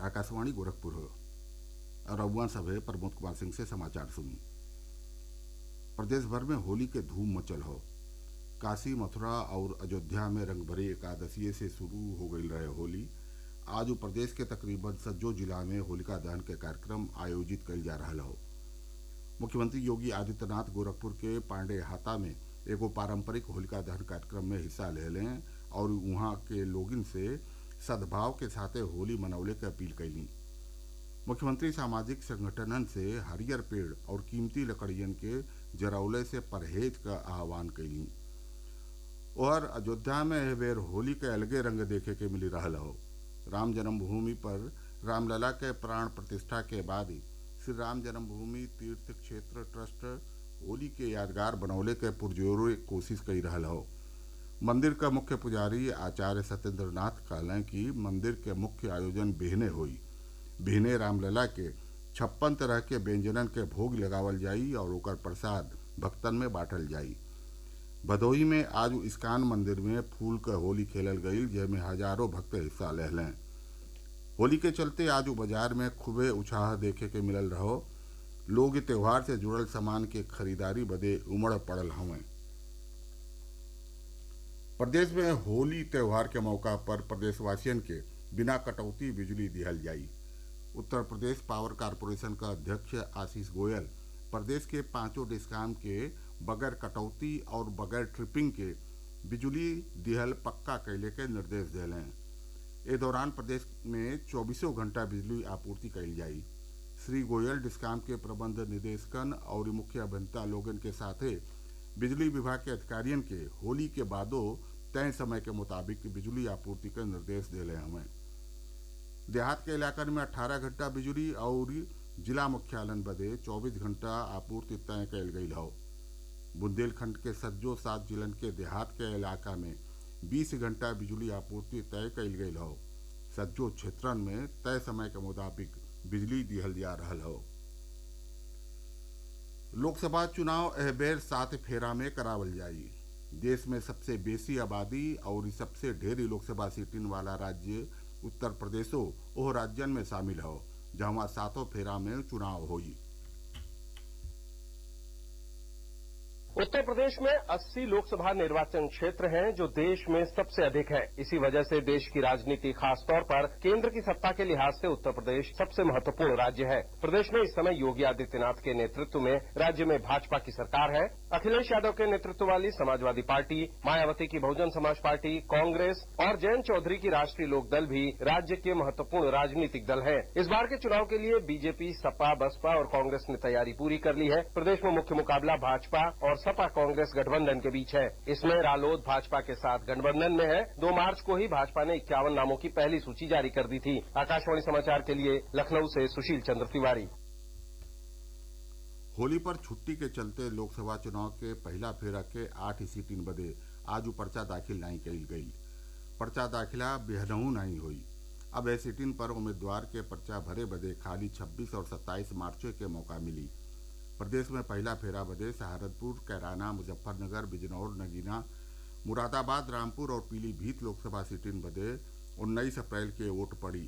आकाशवाणी गोरखपुर और अगुआ सभे प्रमोद कुमार सिंह से समाचार सुनी। प्रदेश भर में होली के धूम मचल हो। काशी, मथुरा और अयोध्या में रंगभरी एकादशी से शुरू हो गई रहे होली। आज प्रदेश के तकरीबन सज्जो जिला में होलिका दहन के कार्यक्रम आयोजित कइल जा रहा हो। मुख्यमंत्री योगी आदित्यनाथ गोरखपुर के पांडे हाता में एगो पारंपरिक होलिका दहन कार्यक्रम में हिस्सा ले लें और वहां के लोगन से सद्भाव के साथे होली मनौले के अपील कैली। मुख्यमंत्री सामाजिक संगठनन से हरियर पेड़ और कीमती लकड़ियन के जरौले से परहेज का आह्वान कैली। और अयोध्या में एह बेर होली के अलगे रंग देखे के मिली रहल हो। राम जन्मभूमि पर रामलला के प्राण प्रतिष्ठा के बाद श्री राम जन्मभूमि तीर्थ क्षेत्र ट्रस्ट होली के यादगार बनौले के पुरजोर कोशिश कई रहल हो। मंदिर का मुख्य पुजारी आचार्य सत्येंद्र नाथ कहलें कि मंदिर के मुख्य आयोजन बिहने हुई। बिहने रामलला के 56 तरह के व्यंजनन के भोग लगावल जाई और ओकर प्रसाद भक्तन में बांटल जाई। भदोही में आज इस्कान मंदिर में फूल क होली खेलल गई, जेमें हजारों भक्त हिस्सा ले लें। होली के चलते आज बाजार में खूबे उत्साह देखे के मिलल रहो। लोग त्योहार से जुड़ल सामान के खरीदारी बदे उमड़ पड़ल हवें। प्रदेश में होली त्योहार के मौका पर प्रदेशवासियन के बिना कटौती बिजली दिहल जाई। उत्तर प्रदेश पावर कारपोरेशन का अध्यक्ष आशीष गोयल प्रदेश के 5 डिस्काम के बगैर कटौती और बगैर ट्रिपिंग के बिजली दिहल पक्का कैले के निर्देश दिलें। ए दौरान प्रदेश में 24 घंटा बिजली आपूर्ति कैल जाई। श्री गोयल डिस्काम के प्रबंध निदेशकन और मुख्य अभियंता लोगन के साथे बिजली विभाग के अधिकारियन के होली के बादो तय समय के मुताबिक बिजली आपूर्ति के निर्देश दिले हमें। देहात के इलाकन में 18 घंटा बिजली और जिला मुख्यालयन बदे 24 घंटा आपूर्ति तय कैल गई हो। बुंदेलखंड के सज्जो 7 जिलन के देहात के इलाका में 20 घंटा बिजली आपूर्ति तय कैल गई हो। सज्जो क्षेत्रन में तय समय के मुताबिक बिजली दिहल जा रहल हो। लोकसभा चुनाव एह बेर 7 फेरा में करावल जाई। देश में सबसे बेसी आबादी और सबसे ढेरी लोकसभा सीटिन वाला राज्य उत्तर प्रदेशो ओह राज्यन में शामिल हो, जहाँ 7 फेरा में चुनाव होई। उत्तर प्रदेश में 80 लोकसभा निर्वाचन क्षेत्र हैं जो देश में सबसे अधिक है। इसी वजह से देश की राजनीति खासतौर पर केंद्र की सत्ता के लिहाज से उत्तर प्रदेश सबसे महत्वपूर्ण राज्य है। प्रदेश में इस समय योगी आदित्यनाथ के नेतृत्व में राज्य में भाजपा की सरकार है। अखिलेश यादव के नेतृत्व वाली समाजवादी पार्टी, मायावती की बहुजन समाज पार्टी, कांग्रेस और जयंत चौधरी की राष्ट्रीय लोकदल भी राज्य के महत्वपूर्ण राजनीतिक दल है। इस बार के चुनाव के लिए बीजेपी, सपा, बसपा और कांग्रेस ने तैयारी पूरी कर ली है। प्रदेश में मुख्य मुकाबला भाजपा और सपा कांग्रेस गठबंधन के बीच है। इसमें रालोद भाजपा के साथ गठबंधन में है। 2 मार्च को ही भाजपा ने 51 नामों की पहली सूची जारी कर दी थी। आकाशवाणी समाचार के लिए लखनऊ से सुशील चंद्र तिवारी। होली पर छुट्टी के चलते लोकसभा चुनाव के पहला फेरा के 8 सीटिन बदे आज पर्चा दाखिल नहीं कइल गई। पर्चा दाखिला बेहनहू नहीं हुई। अब ए सीटिन पर उम्मीदवार के पर्चा भरे बदे खाली 26 और 27 मार्च के मौका मिली। प्रदेश में पहला फेरा बदे सहारनपुर, कैराना, मुजफ्फरनगर, बिजनौर, नगीना, मुरादाबाद, रामपुर और पीलीभीत लोकसभा सीटिन बदे 19 अप्रैल के वोट पड़ी।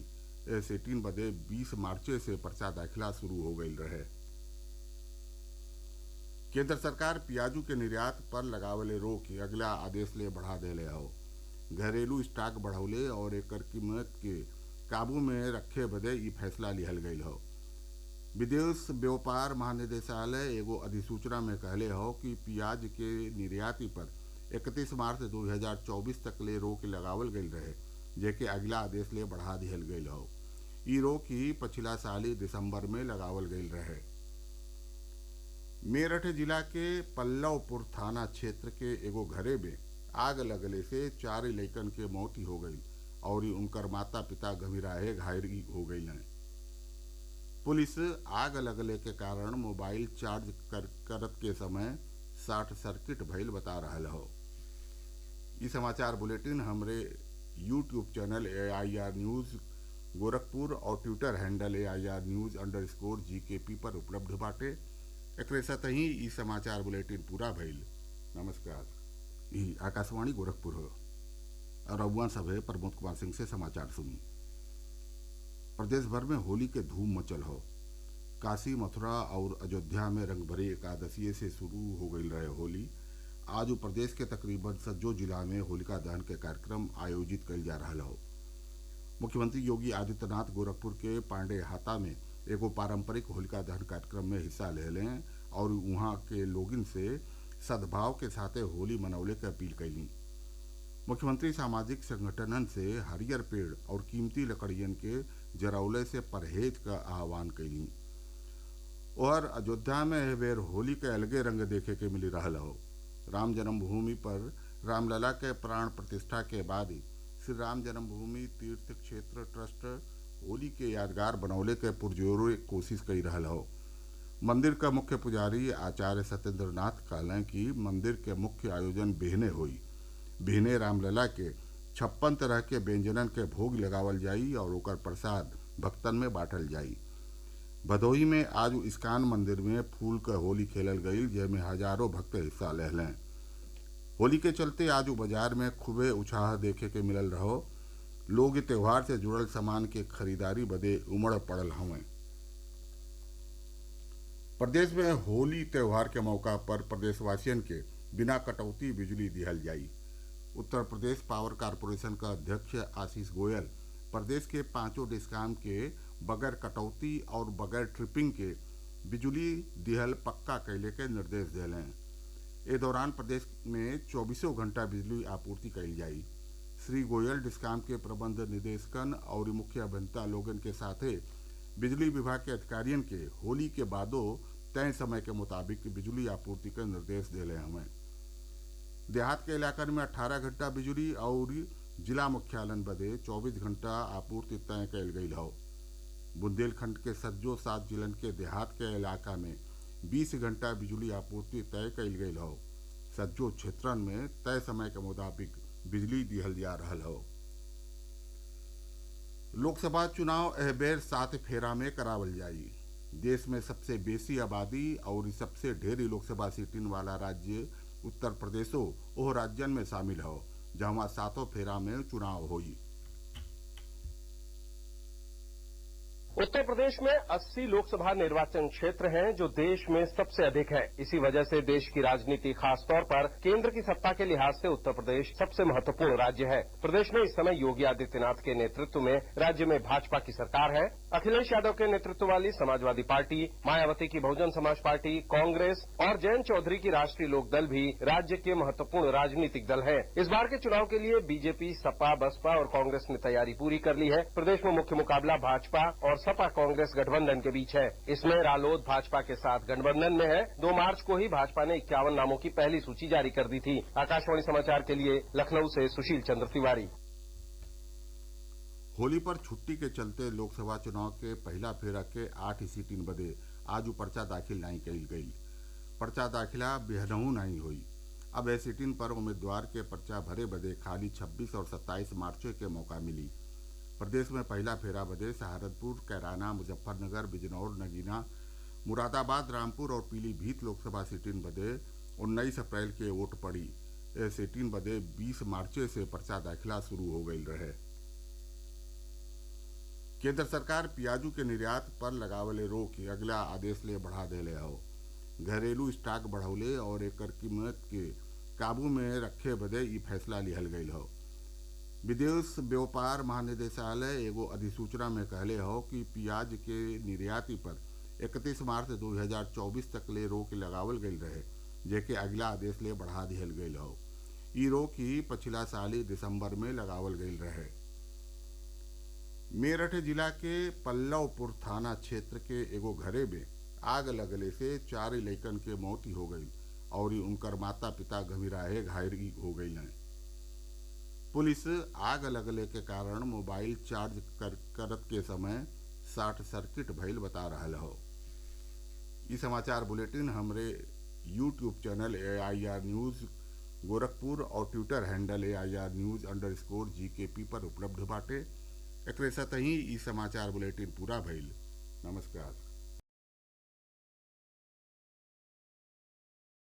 ए सीटिन बदे 20 मार्च से पर्चा दाखिला शुरू हो गई रहे। केंद्र सरकार पियाजू के निर्यात पर लगावले रोक अगला आदेश ले बढ़ा देले हो। घरेलू स्टॉक बढ़ौले और एकर कीमत के काबू में रखे बदे ई फैसला लिहल गई हो। विदेश व्यापार महानिदेशालय एगो अधिसूचना में कहले हो कि प्याज के निर्याती पर 31 मार्च 2024 तक ले रोक लगावल गई रहे, जेके अगला आदेश ले बढ़ा दिहल गई हो। ई रोक ही पिछला साल ही दिसंबर में लगावल गई रहे। मेरठ जिला के पल्लवपुर थाना क्षेत्र के एगो घरे में आग लगले से 4 लइकन के मौत हो गई और उनकर माता पिता गंभीराए घायल हो गई हैं। पुलिस आग लगले के कारण मोबाइल चार्ज करत के समय शॉर्ट सर्किट भइल बता रहल हो। ये समाचार बुलेटिन हमरे YouTube channel AIR news Gorakhpur और ट्विटर हैंडल AIR न्यूज़_GKP पर उपलब्ध बाटे। एकरे साथ ही ई समाचार बुलेटिन पूरा भइल। नमस्कार। ई आकाशवाणी गोरखपुर हो और अगुआ सभे प्रमोद कुमार सिंह से समाचार सुनी। प्रदेश भर में होली के धूम मचल हो। काशी, मथुरा और अयोध्या में रंगभरी एकादशी से शुरू हो गई रहे होली। आज प्रदेश के तकरीबन सज्जो जिला में होलिका दहन के कार्यक्रम आयोजित कइल जा रहा हो। मुख्यमंत्री योगी आदित्यनाथ गोरखपुर के पांडे हाता में एगो पारंपरिक होलिका दहन कार्यक्रम में हिस्सा ले लें और वहां के लोगन से सद्भाव के साथे होली मनौले के अपील कैली। मुख्यमंत्री सामाजिक संगठनन से हरियर पेड़ और कीमती लकड़ियन के जरौले से परहेज का आह्वान कैली। और अयोध्या में एह बेर होली के अलगे रंग देखे के मिली रहल हो। राम जन्मभूमि पर रामलला के प्राण प्रतिष्ठा के बाद श्री राम जन्मभूमि तीर्थ क्षेत्र ट्रस्ट होली के यादगार बनौले के पुरजोर कोशिश कई रहल हो। मंदिर का मुख्य पुजारी आचार्य सत्येंद्र नाथ कहलें कि मंदिर के मुख्य आयोजन बिहने हुई। बिहने रामलला के 56 तरह के व्यंजनन के भोग लगावल जाई और ओकर प्रसाद भक्तन में बांटल जाई। भदोही में आज इस्कान मंदिर में फूल का होली खेलल गई, जेमें हजारों भक्त हिस्सा ले लें। होली के चलते आज बाजार में खूबे उत्साह देखे के मिलल रहो। लोग त्योहार से जुड़ल सामान के खरीदारी बदे उमड़ पड़ल हवें। प्रदेश में होली त्योहार के मौका पर प्रदेशवासियन के बिना कटौती बिजली दिहल जाई। उत्तर प्रदेश पावर कारपोरेशन का अध्यक्ष आशीष गोयल प्रदेश के 5 डिस्काम के बगैर कटौती और बगैर ट्रिपिंग के बिजली दिहल पक्का कैले के निर्देश दिलें। ए दौरान प्रदेश में 24 घंटा बिजली आपूर्ति कैल जाई। श्री गोयल डिस्काम के प्रबंध निदेशकन और मुख्य अभियंता लोगन के साथे बिजली विभाग के अधिकारियन के होली के बादो तय समय के मुताबिक बिजली आपूर्ति के निर्देश दिले हमें। देहात के इलाकन में 18 घंटा बिजली और जिला मुख्यालयन बदे 24 घंटा आपूर्ति तय कैल गई हो। बुंदेलखंड के सज्जो 7 जिलन के देहात के इलाका में 20 घंटा बिजली आपूर्ति तय कैल गई हो। सज्जो क्षेत्रन में तय समय के मुताबिक बिजली दिहल जा रहल हो। लोकसभा चुनाव एह बेर 7 फेरा में करावल जाई। देश में सबसे बेसी आबादी और सबसे ढेरी लोकसभा सीटिन वाला राज्य उत्तर प्रदेशो ओह राज्यन में शामिल हो, जहाँ 7 फेरा में चुनाव होई। उत्तर प्रदेश में 80 लोकसभा निर्वाचन क्षेत्र हैं जो देश में सबसे अधिक है। इसी वजह से देश की राजनीति खासतौर पर केंद्र की सत्ता के लिहाज से उत्तर प्रदेश सबसे महत्वपूर्ण राज्य है। प्रदेश में इस समय योगी आदित्यनाथ के नेतृत्व में राज्य में भाजपा की सरकार है। अखिलेश यादव के नेतृत्व वाली समाजवादी पार्टी, मायावती की बहुजन समाज पार्टी, कांग्रेस और जयंत चौधरी की राष्ट्रीय लोकदल भी राज्य के महत्वपूर्ण राजनीतिक दल है। इस बार के चुनाव के लिए बीजेपी, सपा, बसपा और कांग्रेस ने तैयारी पूरी कर ली है। प्रदेश में मुख्य मुकाबला भाजपा और सपा कांग्रेस गठबंधन के बीच है। इसमें रालोद भाजपा के साथ गठबंधन में है। 2 मार्च को ही भाजपा ने 51 नामों की पहली सूची जारी कर दी थी। आकाशवाणी समाचार के लिए लखनऊ से सुशील चंद्र तिवारी। होली पर छुट्टी के चलते लोकसभा चुनाव के पहला फेरा के 8 सीटिन बदे आज पर्चा दाखिल नहीं कइल गई। पर्चा दाखिला बेहनहू नहीं हुई। अब ए सीटिन पर उम्मीदवार के पर्चा भरे बदे खाली 26 और 27 मार्च के मौका मिली। प्रदेश में पहला फेरा बदे सहारनपुर, कैराना, मुजफ्फरनगर, बिजनौर, नगीना, मुरादाबाद, रामपुर और पीलीभीत लोकसभा सीटिन बदे 19 अप्रैल के वोट पड़ी। ए सीटिन बदे 20 मार्च से पर्चा दाखिला शुरू हो गई रहे। केंद्र सरकार प्याजू के निर्यात पर लगावले रोक अगला आदेश ले बढ़ा देले हो। घरेलू स्टॉक बढ़ौले और एकर कीमत के काबू में रखे बदे ई फैसला लिहल गई हो। विदेश व्यापार महानिदेशालय एगो अधिसूचना में कहले हो कि प्याज के निर्याती पर 31 मार्च 2024 तक ले रोक लगावल गई रहे, जेके अगला आदेश ले बढ़ा दिहल गई हो। ई रोक ही पिछला साल दिसंबर में लगावल गई रहे। मेरठ जिला के पल्लवपुर थाना क्षेत्र के एगो घरे में आग लगले से 4 लइकन के मौत हो गई और उनकर माता पिता गंभीराए घायल हो गई हैं। पुलिस आग लगले के कारण मोबाइल चार्ज करत के समय शॉर्ट सर्किट भइल बता रहल हो। ये समाचार बुलेटिन हमरे YouTube channel AIR news Gorakhpur और ट्विटर हैंडल AIR News_GKP पर उपलब्ध बाटे। एकरे साथ ही ई समाचार बुलेटिन पूरा भइल। नमस्कार।